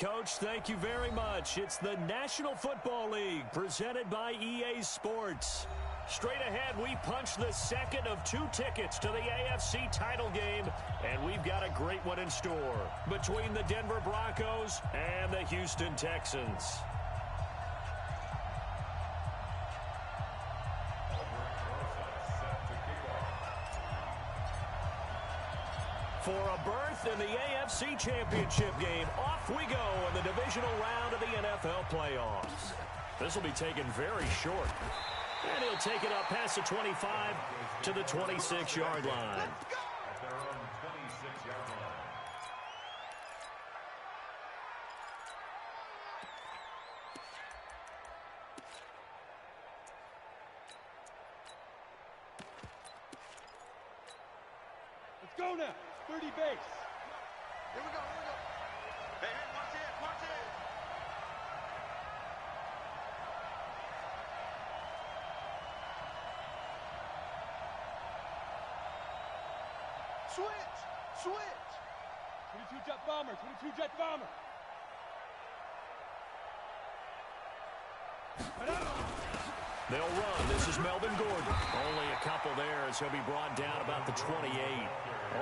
Coach, thank you very much. It's the National Football League presented by EA Sports. Straight ahead, we punch the second of 2 tickets to the AFC title game, and we've got a great one in store between the Denver Broncos and the Houston Texans. For a berth in the AFC Championship game, off we go in the divisional round of the NFL playoffs. This will be taken very short. And he'll take it up past the 25 to the 26-yard line. Let's go now. 30 base. Here we go, here we go. Hey, watch it, watch it. Switch, switch. 22 jet bomber, 22 jet bomber. They'll run. This is Melvin Gordon. Only a couple there as he'll be brought down about the 28.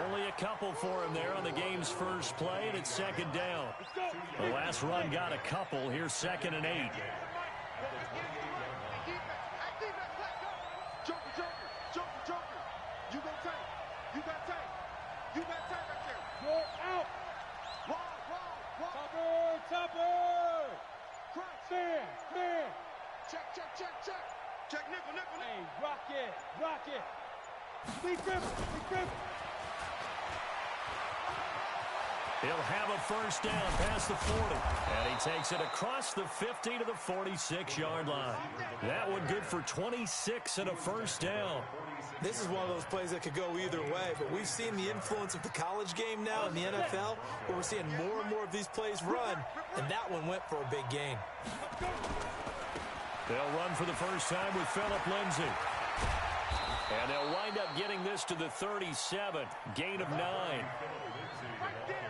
Only a couple for him there on the game's first play, and it's second down. The last run got a couple. Here's 2nd and 8. Check, nickel. Hey, rock it. Big dribble. He'll have a first down past the 40. And he takes it across the 50 to the 46-yard line. That one good for 26 and a first down. This is one of those plays that could go either way, but we've seen the influence of the college game now in the NFL, where we're seeing more and more of these plays run, and that one went for a big gain. They'll run for the first time with Phillip Lindsay. And they'll wind up getting this to the 37. Gain of 9.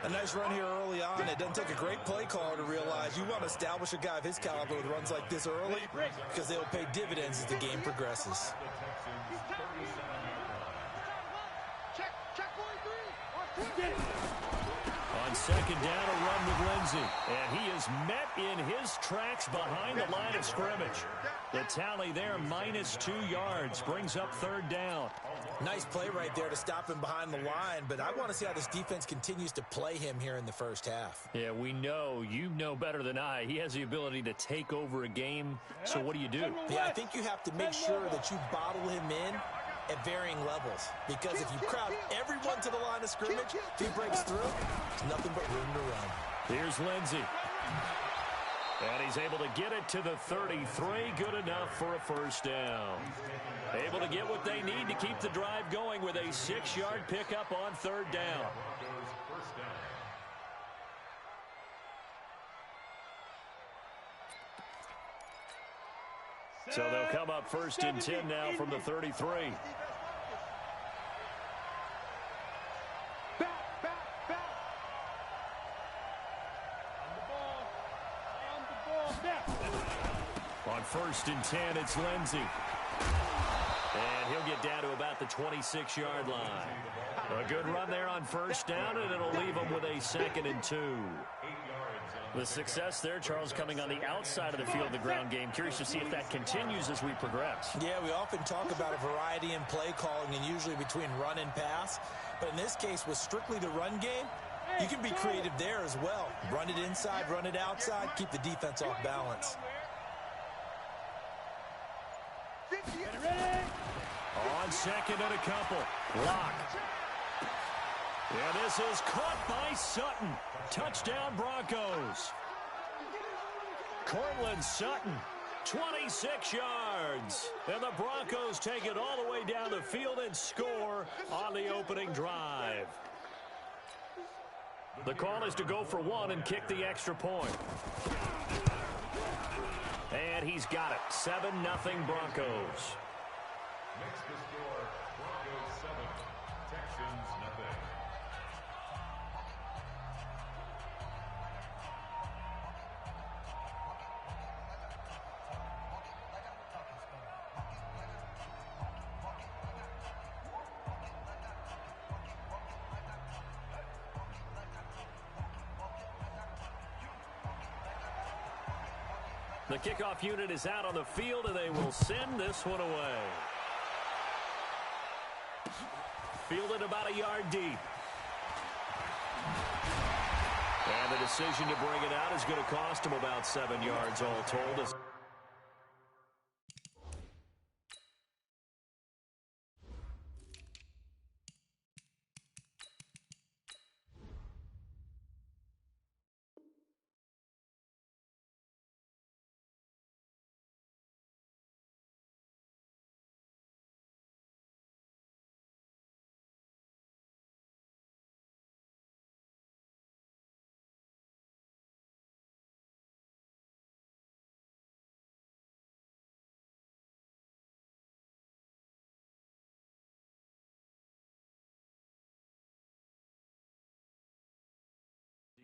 A nice run here early on. It doesn't take a great play caller to realize you want to establish a guy of his caliber with runs like this early because they'll pay dividends as the game progresses. On second down, a run with Lindsay. And he is met in his tracks behind the line of scrimmage. The tally there, -2 yards, brings up 3rd down. Nice play right there to stop him behind the line, but I want to see how this defense continues to play him here in the first half. Yeah, we know. You know better than I. He has the ability to take over a game, so what do you do? Yeah, I think you have to make sure that you bottle him in at varying levels, because if you crowd everyone to the line of scrimmage, if he breaks through, there's nothing but room to run. Here's Lindsay. And he's able to get it to the 33. Good enough for a first down. Able to get what they need to keep the drive going with a 6-yard pickup on 3rd down. So they'll come up 1st and 10 now from the 33. On 1st and 10, it's Lindsay. And he'll get down to about the 26-yard line. A good run there on 1st down, and it'll leave him with a 2nd and 2. The success there, Charles, coming on the outside of the field of the ground game. Curious to see if that continues as we progress. Yeah, we often talk about a variety in play calling and usually between run and pass. But in this case, with strictly the run game, you can be creative there as well. Run it inside, run it outside, keep the defense off balance. On 2nd and a couple. Block. And this is caught by Sutton. Touchdown Broncos. Cortland Sutton, 26 yards. And the Broncos take it all the way down the field and score on the opening drive. The call is to go for 1 and kick the extra point. And he's got it. 7-0 Broncos. Next to score, Broncos 7, Texans 0. The kickoff unit is out on the field, and they will send this one away. Fielded about a yard deep. And the decision to bring it out is going to cost him about 7 yards all told.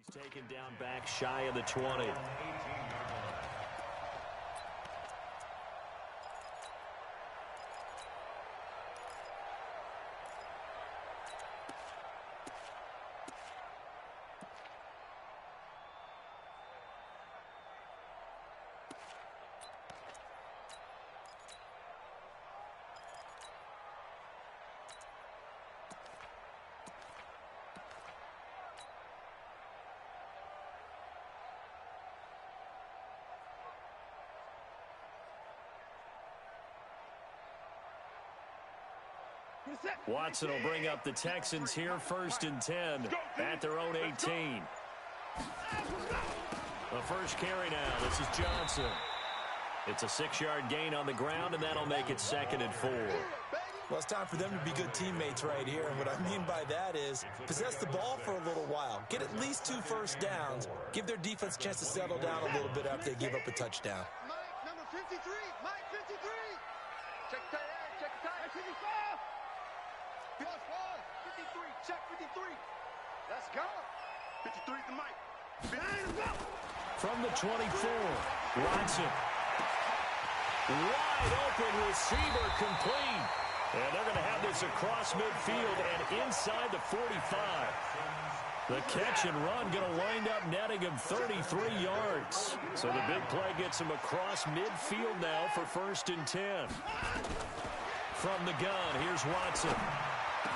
He's taken down back shy of the 20. Watson will bring up the Texans here, 1st and 10 at their own 18. The first carry now. This is Johnson. It's a 6-yard gain on the ground, and that'll make it 2nd and 4. Well, it's time for them to be good teammates right here. And what I mean by that is possess the ball for a little while. Get at least 2 first downs. Give their defense a chance to settle down a little bit after they give up a touchdown. Mike, number 53. Mike, 53. Check the tight end. Check the tight end. 55. 53. Check 53. Let's go. 53 to Mike. From the 24, Watson. Wide open receiver, complete. And they're going to have this across midfield and inside the 45. The catch and run going to wind up netting him 33 yards. So the big play gets him across midfield now for 1st and 10. From the gun, here's Watson.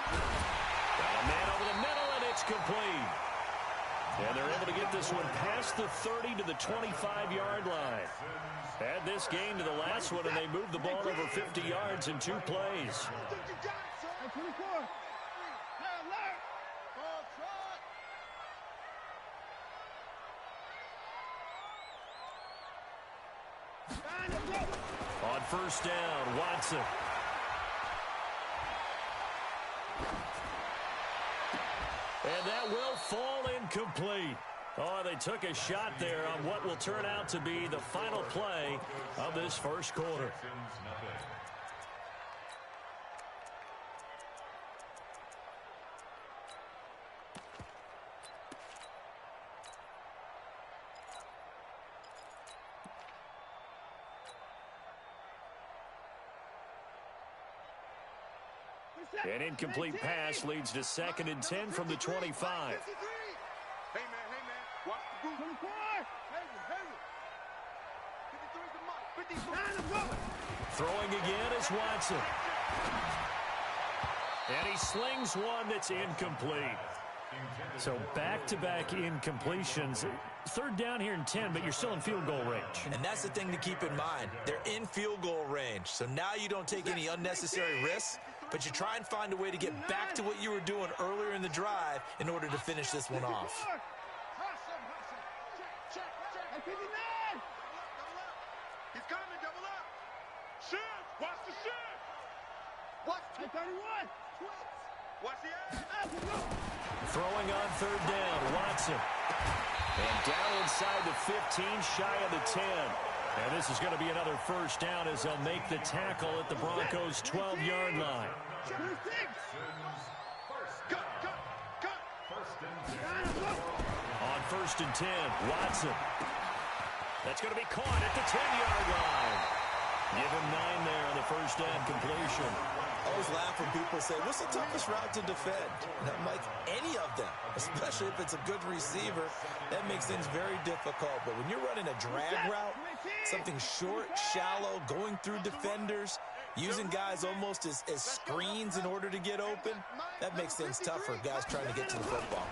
Got a man over the middle, and it's complete. And they're able to get this one past the 30 to the 25-yard line. Add this game to the last one, and they moved the ball over 50 yards in 2 plays. On 1st down, Watson. And that will fall incomplete. Oh, they took a shot there on what will turn out to be the final play of this first quarter. An incomplete pass leads to 2nd and 10 from the 25. Hey, man, watch the group. 24. Throwing again is Watson. And he slings one that's incomplete. So back-to-back incompletions. 3rd down here in 10, but you're still in field goal range. And that's the thing to keep in mind. They're in field goal range. So now you don't take any unnecessary risks, but you try and find a way to get back to what you were doing earlier in the drive in order to finish this one off. He's coming, double up. Shift, watch the shift. Watch 31. Watch the ass. Throwing on 3rd down, Watson. And down inside the 15, shy of the 10. And this is going to be another 1st down as they'll make the tackle at the Broncos' 12-yard line. On 1st and 10, Watson. That's going to be caught at the 10-yard line. Give him 9 there on the 1st down completion. I always laugh when people say, what's the toughest route to defend? And I'm like, any of them, especially if it's a good receiver. That makes things very difficult. But when you're running a drag route, Something short, shallow, going through defenders, using guys almost as screens in order to get open. That makes things tough for guys trying to get to the football.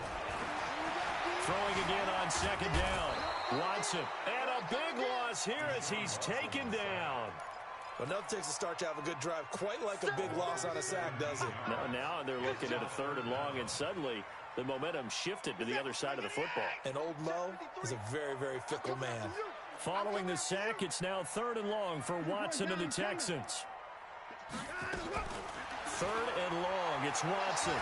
Throwing again on second down. Watson. And a big loss here as he's taken down. Well, nothing takes a start to have a good drive quite like a big loss on a sack, does it? Now they're looking at a 3rd and long, and suddenly the momentum shifted to the other side of the football. And old Mo is a very, very fickle man. Following the sack, it's now 3rd and long for Watson and the Texans. 3rd and long, it's Watson.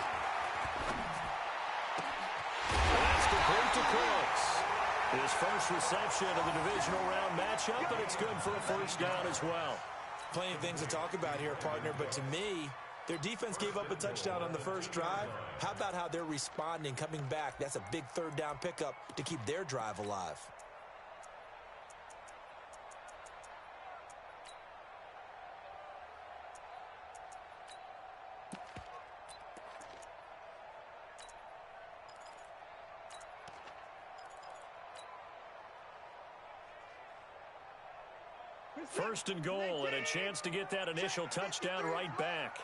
That's complete to Cooks. His first reception of the divisional round matchup, and it's good for a 1st down as well. Plenty of things to talk about here, partner, but to me, their defense gave up a touchdown on the first drive. How about how they're responding, coming back? That's a big 3rd down pickup to keep their drive alive. First and goal, and a chance to get that initial touchdown right back.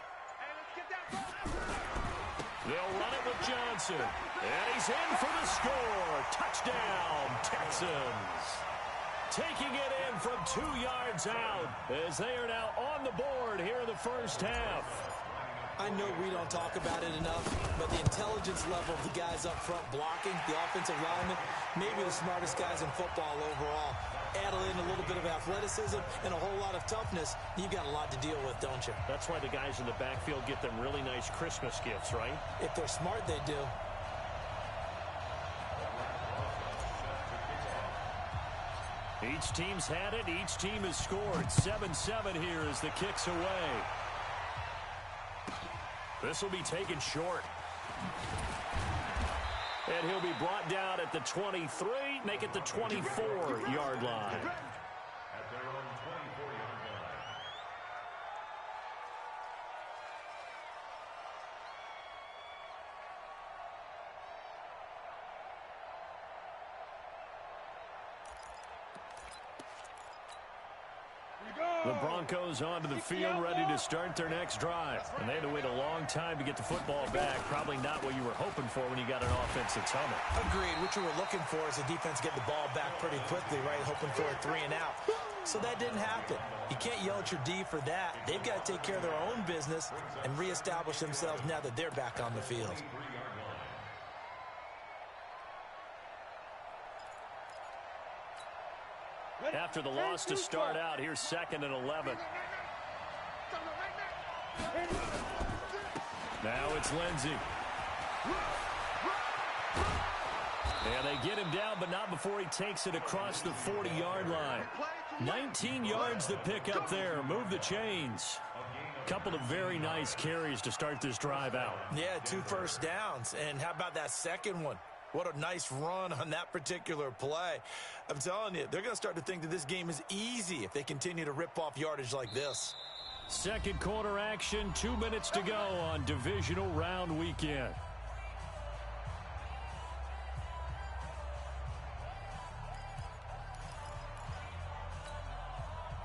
They'll run it with Johnson. And he's in for the score. Touchdown, Texans. Taking it in from 2 yards out as they are now on the board here in the first half. I know we don't talk about it enough, but the intelligence level of the guys up front blocking, the offensive linemen, maybe the smartest guys in football overall. Add in a little bit of athleticism and a whole lot of toughness, you've got a lot to deal with, don't you? That's why the guys in the backfield get them really nice Christmas gifts, right? If they're smart, they do. Each team's had it. Each team has scored. 7-7 here as the kick's away. This will be taken short. And he'll be brought down at the 23, make it the 24-yard line. At their own 24-yard line. The Broncos onto the field, ready to start their next drive. And they had to wait a long time to get the football back. Probably not what you were hoping for when you got an offense that's humming. Agreed. What you were looking for is the defense get the ball back pretty quickly, right? Hoping for a 3 and out. So that didn't happen. You can't yell at your D for that. They've got to take care of their own business and reestablish themselves now that they're back on the field. After the loss to start out, here's 2nd and 11. Now it's Lindsey. And they get him down, but not before he takes it across the 40-yard line. 19 yards to pick up there. Move the chains. Couple of very nice carries to start this drive out. Yeah, 2 first downs. And how about that second one? What a nice run on that particular play. I'm telling you, they're going to start to think that this game is easy if they continue to rip off yardage like this. Second quarter action, 2 minutes to go on divisional round weekend.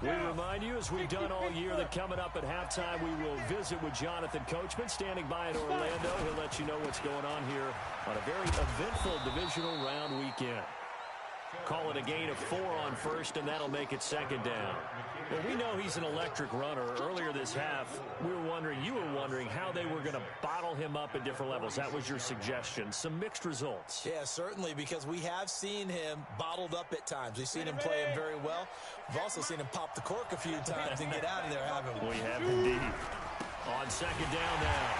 We remind you, as we've done all year, that coming up at halftime, we will visit with Jonathan Coachman, standing by in Orlando. He'll let you know what's going on here on a very eventful divisional round weekend. Call it a gain of 4 on first, and that'll make it 2nd down. Well, we know he's an electric runner. Earlier this half, you were wondering how they were going to bottle him up at different levels. That was your suggestion. Some mixed results. Yeah, certainly, because we have seen him bottled up at times. We've seen him play him very well. We've also seen him pop the cork a few times and get out of there, haven't we? We have indeed. On 2nd down now,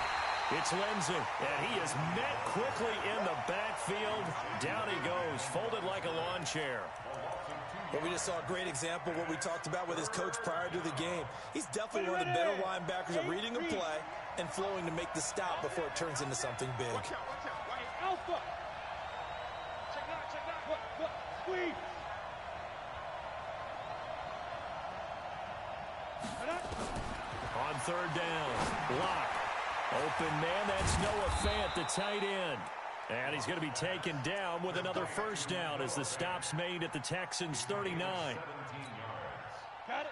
it's Lindsey, and he is met quickly in the backfield. Down he goes, folded like a lawn chair. But we just saw a great example of what we talked about with his coach prior to the game. He's definitely one of the better linebackers at reading a play and flowing to make the stop before it turns into something big. Watch out. Alpha. Check out. Look. Squeeze. On 3rd down, block. Open man, that's Noah Fant, the tight end. And he's going to be taken down with another first down as the stop's made at the Texans' 39.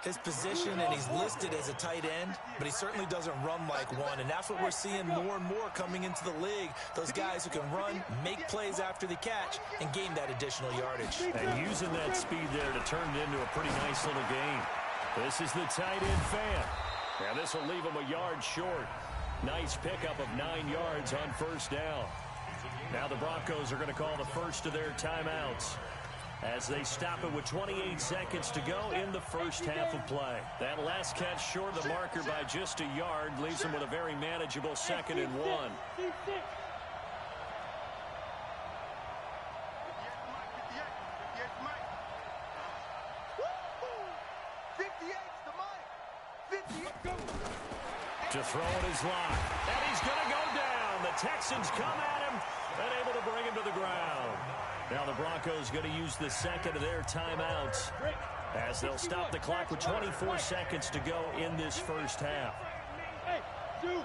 His position, and he's listed as a tight end, but he certainly doesn't run like one, and that's what we're seeing more and more coming into the league. Those guys who can run, make plays after the catch, and gain that additional yardage. And using that speed there to turn it into a pretty nice little game. This is the tight end fan. And this will leave him a yard short. Nice pickup of 9 yards on first down. Now the Broncos are going to call the first of their timeouts as they stop it with 28 seconds to go in the first half of play. That last catch short of the marker by just a yard leaves them with a very manageable 2nd and 1. To throw in his line. And he's going to go down. The Texans come at him and able to bring him to the ground. Now the Broncos going to use the second of their timeouts as they'll stop the clock with 24 seconds to go in this first half. Hey, dude.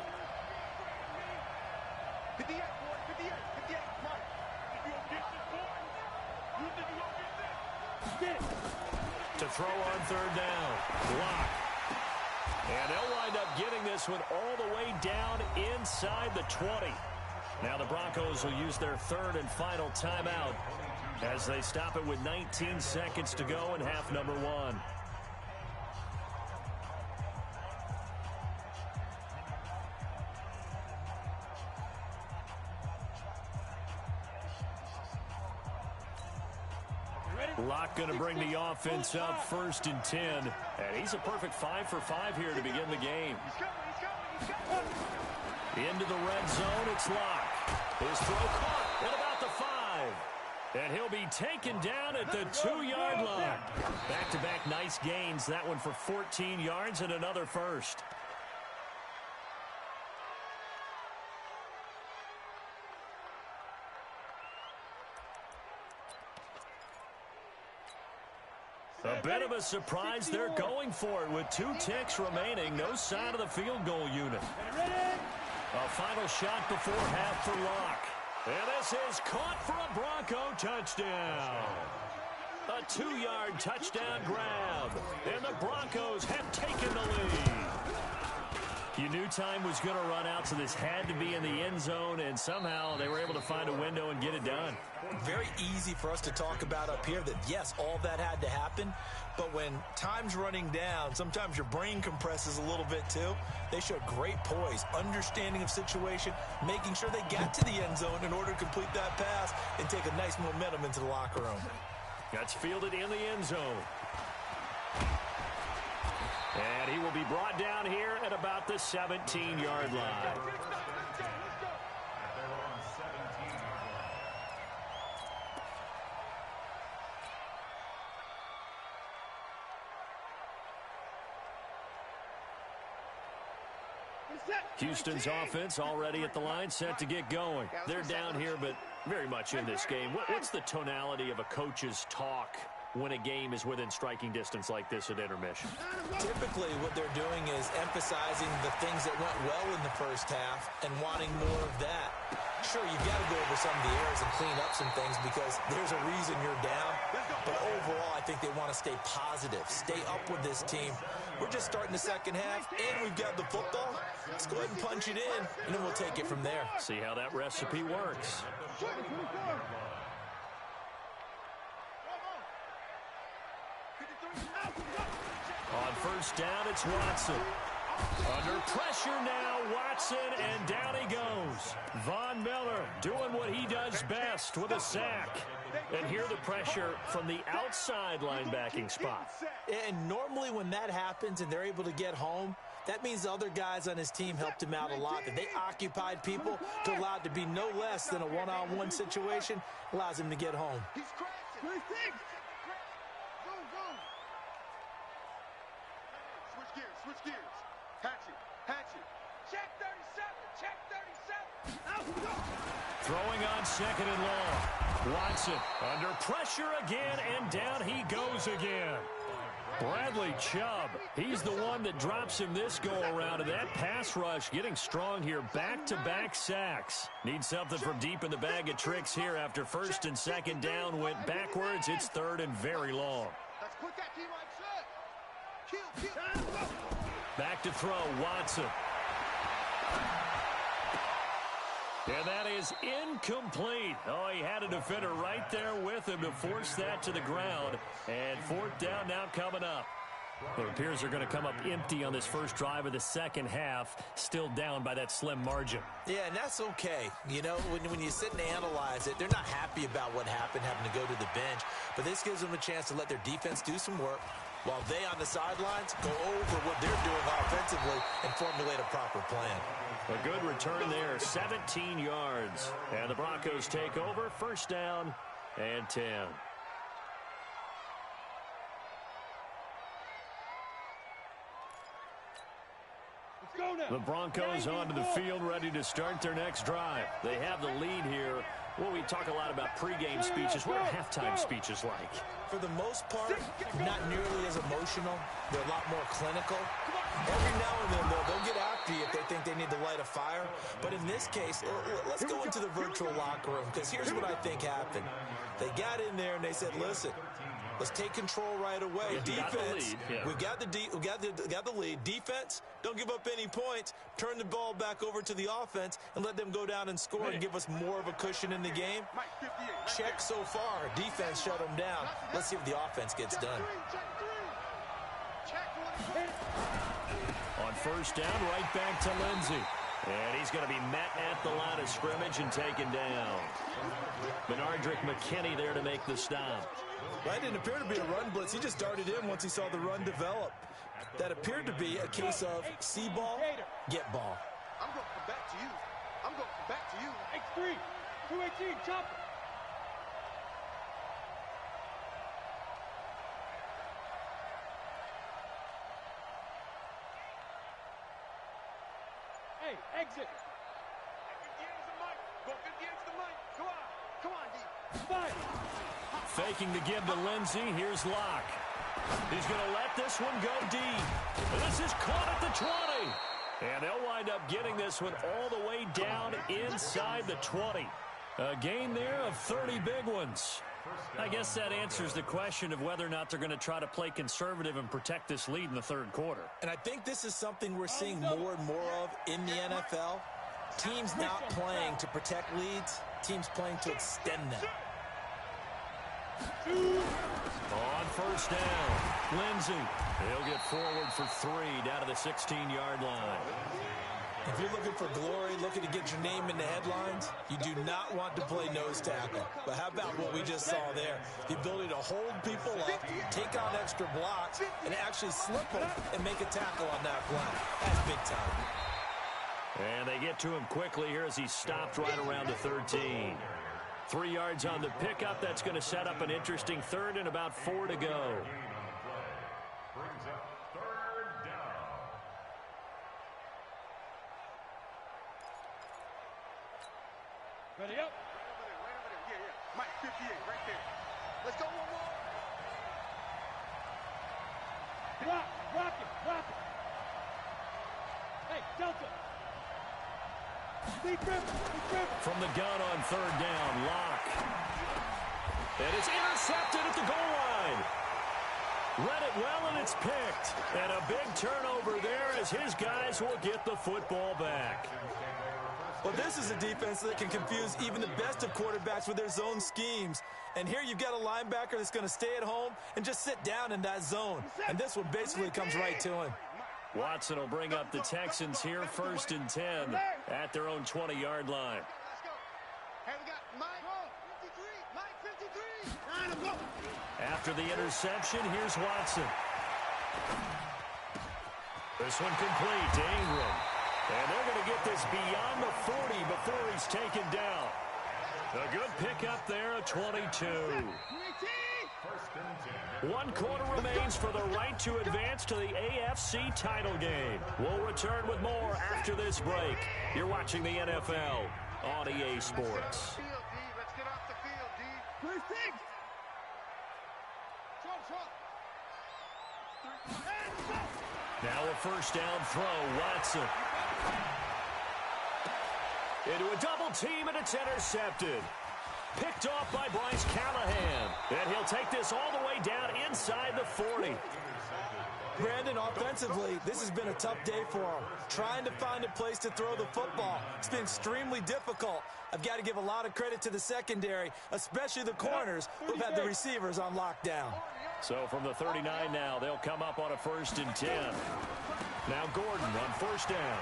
58, boy, 58, 58, Mike. If you don't get this, boy, you think you don't get this? Get it. To throw on third down. Block. And they'll wind up getting this one all the way down inside the 20. Now the Broncos will use their third and final timeout as they stop it with 19 seconds to go in half number 1. Locke going to bring the offense up 1st and 10. And he's a perfect 5 for 5 here to begin the game. Into the red zone, it's Locke. His throw caught at about the 5. And he'll be taken down at the 2-yard line. Back-to-back nice gains. That one for 14 yards and another first. A bit of a surprise. They're going for it with 2 ticks remaining. No sign of the field goal unit. A final shot before half for Locke. And this is caught for a Bronco touchdown. A 2-yard touchdown grab. And the Broncos have taken the lead. You knew time was going to run out, so this had to be in the end zone, and somehow they were able to find a window and get it done. Very easy for us to talk about up here that, yes, all that had to happen, but when time's running down, sometimes your brain compresses a little bit too. They showed great poise, understanding of situation, making sure they got to the end zone in order to complete that pass and take a nice momentum into the locker room. That's fielded in the end zone. And he will be brought down here at about the 17-yard line. Houston's offense already at the line, set to get going. They're down here, but very much in this game. What's the tonality of a coach's talk when a game is within striking distance like this at intermission? Typically, what they're doing is emphasizing the things that went well in the first half and wanting more of that. Sure, you've got to go over some of the errors and clean up some things because there's a reason you're down. But overall, I think they want to stay positive, stay up with this team. We're just starting the second half, and we've got the football. Let's go ahead and punch it in, and then we'll take it from there. See how that recipe works. On first down, it's Watson. Under pressure now, Watson, and down he goes. Von Miller doing what he does best with a sack. And here the pressure from the outside linebacking spot. And normally when that happens and they're able to get home, that means the other guys on his team helped him out a lot. That they occupied people to allow it to be no less than a one-on-one situation, allows him to get home. He's crashing. Switch gears, switch gears. Hatchet, hatchet. Check 37, check 37. Out we go. Throwing on second and long. Watson under pressure again, and down he goes again. Bradley Chubb, he's the one that drops him this go-around, and that pass rush getting strong here. Back-to-back sacks. Need something from deep in the bag of tricks here after first and second down went backwards. It's third and very long. Back to throw, Watson. And that is incomplete. Oh, he had a defender right there with him to force that to the ground. And fourth down now coming up. It appears they're going to come up empty on this first drive of the second half, still down by that slim margin. Yeah, and that's okay. You know, when you sit and analyze it, they're not happy about what happened, having to go to the bench. But this gives them a chance to let their defense do some work while they on the sidelines go over what they're doing offensively and formulate a proper plan. A good return there, 17 yards. And the Broncos take over, first down and 10. The Broncos onto the field, ready to start their next drive. They have the lead here. Well, we talk a lot about pregame speeches. What are halftime speeches like? For the most part, not nearly as emotional. They're a lot more clinical. Every now and then, they'll get after you if they think they need to light a fire. But in this case, let's go into the virtual locker room, because here's what I think happened. They got in there and they said, listen, let's take control right away. Defense, we got the lead. Defense, don't give up any points. Turn the ball back over to the offense and let them go down and score and give us more of a cushion in the game. Check so far. Defense shut them down. Let's see if the offense gets done. On first down, right back to Lindsey. And he's going to be met at the line of scrimmage and taken down. Benardrick McKinney there to make the stop. That didn't appear to be a run blitz. He just darted in once he saw the run develop. That appeared to be a case of see ball, get ball. I'm going to come back to you. I'm going to come back to you. X3, 218, chop. Hey, exit. Go 50 into the mic. Come on, D. Fine. Faking the give to Lindsey. Here's Locke. He's going to let this one go deep. And this is caught at the 20. And they'll wind up getting this one all the way down inside the 20. A gain there of 30 big ones. I guess that answers the question of whether or not they're going to try to play conservative and protect this lead in the third quarter. And I think this is something we're seeing more and more of in the NFL. Teams not playing to protect leads, teams playing to extend them. On first down, Lindsey. He'll get forward for 3 down to the 16-yard line. If you're looking for glory, looking to get your name in the headlines, you do not want to play nose tackle. But how about what we just saw there? The ability to hold people up, take on extra blocks, and actually slip them and make a tackle on that play. That's big time. And they get to him quickly here as he stopped right around the 13. 3 yards on the pickup. That's going to set up an interesting third and about 4 to go. Brings up third down. Ready up. Right over there. Yeah. Mike, 58, right there. Let's go one more. Rock it. Hey, Delta. Big grip. From the gun on third down, Locke. And it's intercepted at the goal line. Read it well, and it's picked. And a big turnover there as his guys will get the football back. Well, this is a defense that can confuse even the best of quarterbacks with their zone schemes. And here you've got a linebacker that's going to stay at home and just sit down in that zone. And this one basically comes right to him. Watson will bring up the Texans here, first and 10 at their own 20-yard line. Let's go. Hey, we got Mike 53. Mike 53. After the interception, here's Watson. This one complete to Ingram. And they're going to get this beyond the 40 before he's taken down. A good pickup there, a 22. 1 quarter remains for the right to advance to the AFC title game. We'll return with more after this break. You're watching the NFL on EA Sports. Let's get off the field, D. First six. Trump. Now a first down throw, Watson. Into a double team, and it's intercepted. Picked off by Bryce Callahan. And he'll take this all the way down inside the 40. Brandon, offensively, this has been a tough day for him. Trying to find a place to throw the football. It's been extremely difficult. I've got to give a lot of credit to the secondary, especially the corners who've had the receivers on lockdown. So from the 39 now, they'll come up on a 1st and 10. Now Gordon on first down.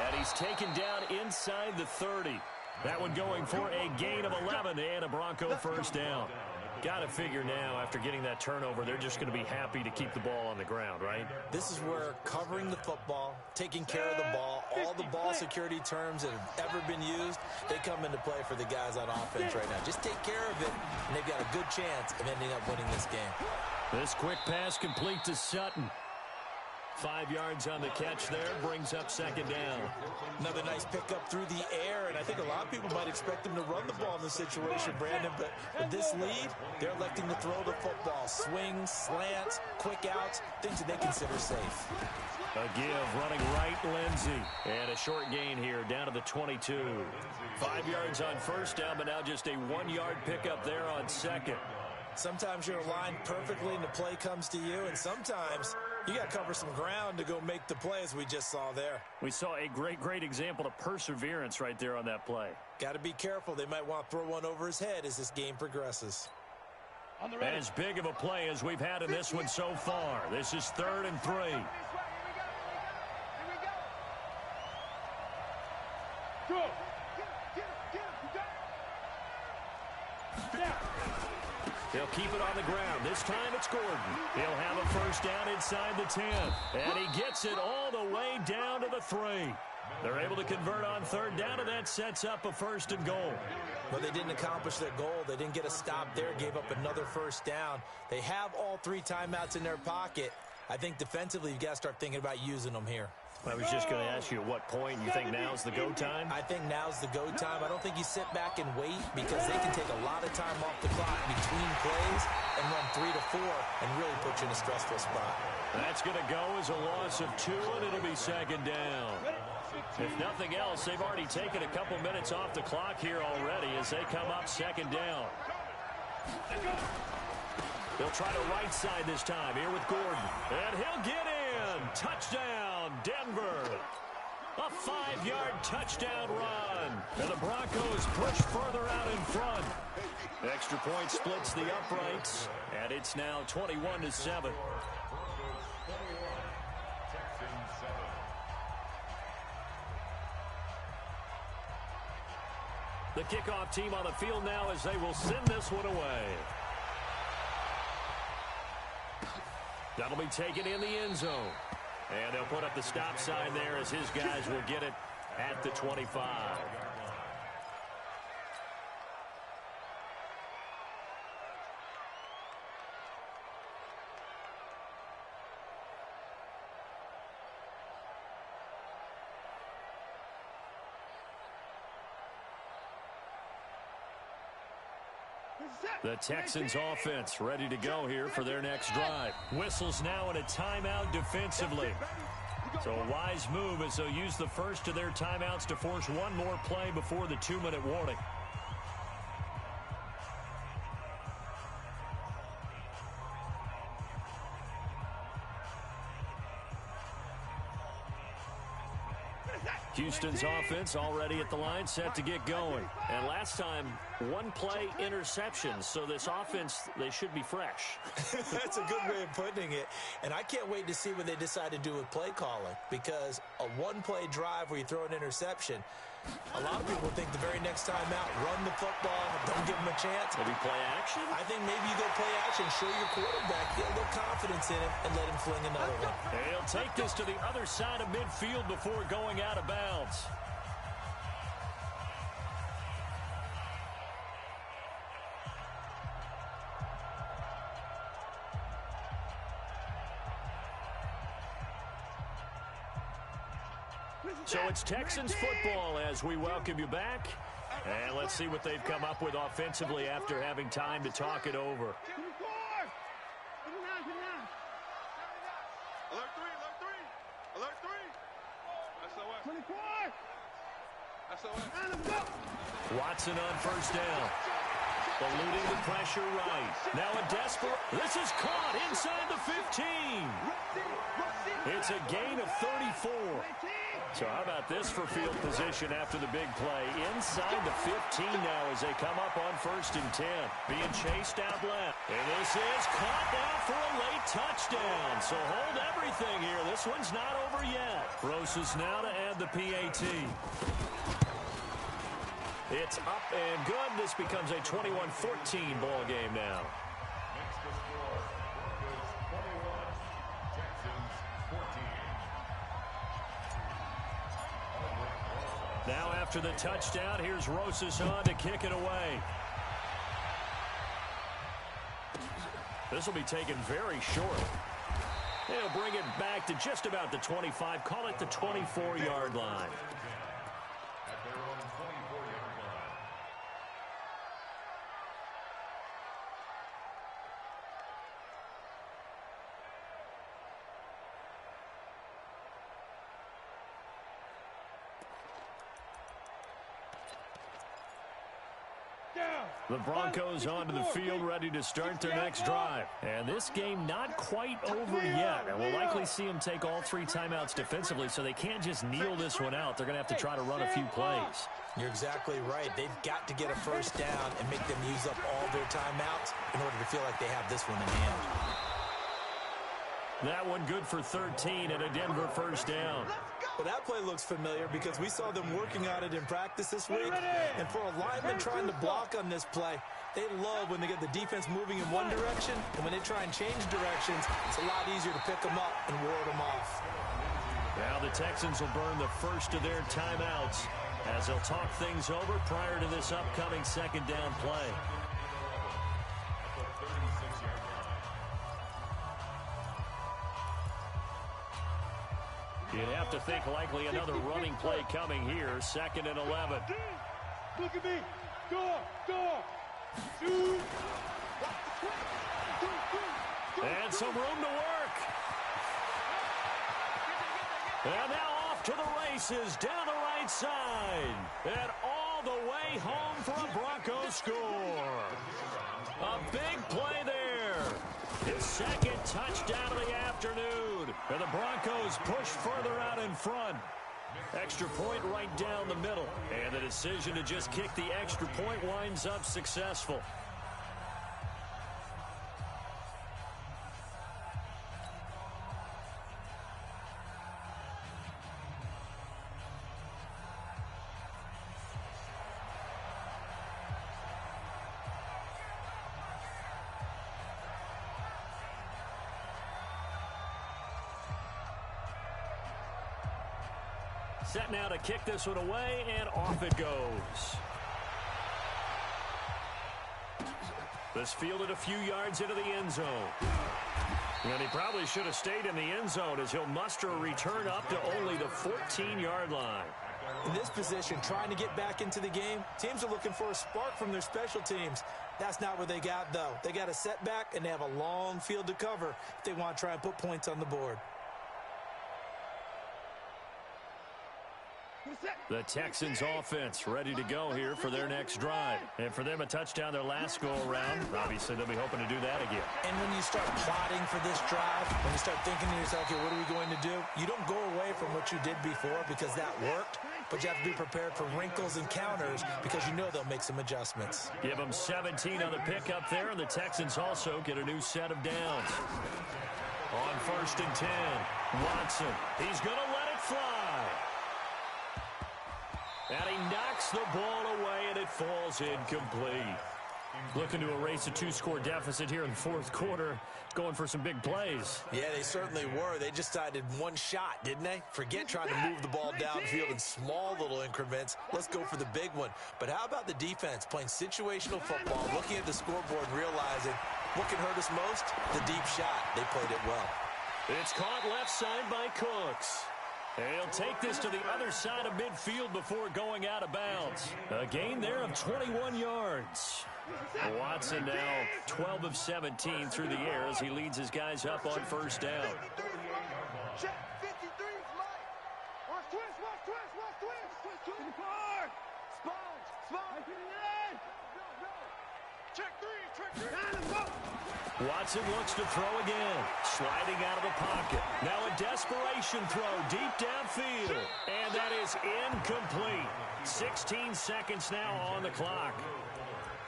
And he's taken down inside the 30. That one going for a gain of 11 and a Bronco first down. Got to figure now, after getting that turnover, they're just going to be happy to keep the ball on the ground, right? This is where covering the football, taking care of the ball, all the ball security terms that have ever been used, they come into play for the guys on offense right now. Just take care of it, and they've got a good chance of ending up winning this game. This quick pass complete to Sutton. 5 yards on the catch there, brings up 2nd down. Another nice pickup through the air, and I think a lot of people might expect them to run the ball in this situation, Brandon, but with this lead, they're electing to throw the football. Swings, slants, quick outs, things that they consider safe. A give, running right, Lindsey. And a short gain here, down to the 22. 5 yards on first down, but now just a 1-yard pickup there on 2nd. Sometimes you're aligned perfectly and the play comes to you, and sometimes you got to cover some ground to go make the play, as we just saw there. We saw a great example of perseverance right there on that play. Got to be careful. They might want to throw one over his head as this game progresses. As big of a play as we've had in this one so far. This is 3rd and 3. Go. He'll keep it on the ground. This time it's Gordon. He'll have a first down inside the 10. And he gets it all the way down to the 3. They're able to convert on 3rd down, and that sets up a 1st and goal. Well, they didn't accomplish their goal. They didn't get a stop there, gave up another first down. They have all 3 timeouts in their pocket. I think defensively you've got to start thinking about using them here. I was just going to ask you at what point you think now's the go time? I think now's the go time. I don't think you sit back and wait, because they can take a lot of time off the clock between plays and run 3 to 4 and really put you in a stressful spot. That's going to go as a loss of 2, and it'll be 2nd down. If nothing else, they've already taken a couple minutes off the clock here already as they come up 2nd down. They'll try to right side this time here with Gordon. And he'll get in. Touchdown, Denver. A 5-yard touchdown run. And the Broncos push further out in front. Extra point splits the uprights. And it's now 21-7. The kickoff team on the field now as they will send this one away. That'll be taken in the end zone. And they'll put up the stop sign there as his guys will get it at the 25. The Texans offense ready to go here for their next drive. Whistles now in a timeout defensively. So a wise move as they'll use the first of their timeouts to force one more play before the 2-minute warning. Houston's offense already at the line, set to get going. And last time, 1 play interception. So this offense, they should be fresh. That's a good way of putting it. And I can't wait to see what they decide to do with play calling, because a 1-play drive where you throw an interception, a lot of people think the very next time out, run the football, don't give them a chance. Maybe play action? I think maybe you go play action, show your quarterback, get a little confidence in him, and let him fling another one. And he'll take this to the other side of midfield before going out of bounds. So it's Texans football as we welcome you back. And let's see what they've come up with offensively after having time to talk it over. Watson on first down. Eluding the pressure right. Now a desperate. This is caught inside the 15. It's a gain of 34. So how about this for field position after the big play? Inside the 15 now as they come up on first and 10. Being chased out left. And this is caught now for a late touchdown. So hold everything here. This one's not over yet. Roses now to add the PAT. It's up and good. This becomes a 21-14 ball game now. Next to score, Broncos 21, Texans 14. Now after the touchdown, here's Rosas on to kick it away. This will be taken very short. They'll bring it back to just about the 25. Call it the 24-yard line. At their own 24-yard line. The Broncos onto the field, ready to start their next drive. And this game not quite over yet. And we'll likely see them take all 3 timeouts defensively, so they can't just kneel this one out. They're going to have to try to run a few plays. You're exactly right. They've got to get a first down and make them use up all their timeouts in order to feel like they have this one in hand. That one good for 13 and a Denver first down. Well, that play looks familiar because we saw them working on it in practice this week. And for a lineman trying to block on this play, they love when they get the defense moving in one direction. And when they try and change directions, it's a lot easier to pick them up and ward them off. Now the Texans will burn the first of their timeouts as they'll talk things over prior to this upcoming second down play. You'd have to think likely another running play coming here. Second and 11. Look at me. Go. Shoot. And some room to work. And now off to the races down the right side. And all the way home for a Broncos score. A big play there. His second touchdown of the afternoon. And the Broncos push further out in front. Extra point right down the middle. And the decision to just kick the extra point winds up successful. Set now to kick this one away, and off it goes. This fielded a few yards into the end zone. And he probably should have stayed in the end zone as he'll muster a return up to only the 14-yard line. In this position, trying to get back into the game, teams are looking for a spark from their special teams. That's not what they got, though. They got a setback, and they have a long field to cover if they want to try and put points on the board. The Texans offense ready to go here for their next drive. And for them, a touchdown their last go-around. Obviously, they'll be hoping to do that again. And when you start plotting for this drive, when you start thinking to yourself, okay, what are we going to do? You don't go away from what you did before because that worked, but you have to be prepared for wrinkles and counters because you know they'll make some adjustments. Give them 17 on the pickup there, and the Texans also get a new set of downs. On first and 10, Watson. He's going to let it fly. And he knocks the ball away, and it falls incomplete. Looking to erase a 2-score deficit here in the fourth quarter, going for some big plays. Yeah, they certainly were. They just decided one shot, didn't they? Forget trying to move the ball downfield in small little increments. Let's go for the big one. But how about the defense playing situational football, looking at the scoreboard and realizing what can hurt us most? The deep shot. They played it well. It's caught left side by Cooks. He'll take this to the other side of midfield before going out of bounds. A gain there of 21 yards. Watson now 12 of 17 through the air as he leads his guys up on first down. Check 53 is Mike. Watch twist. Check three. Watson looks to throw again. Sliding out of the pocket. Now a desperation throw deep downfield. And that is incomplete. 16 seconds now on the clock.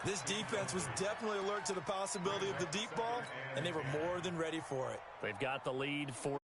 This defense was definitely alert to the possibility of the deep ball, and they were more than ready for it. They've got the lead for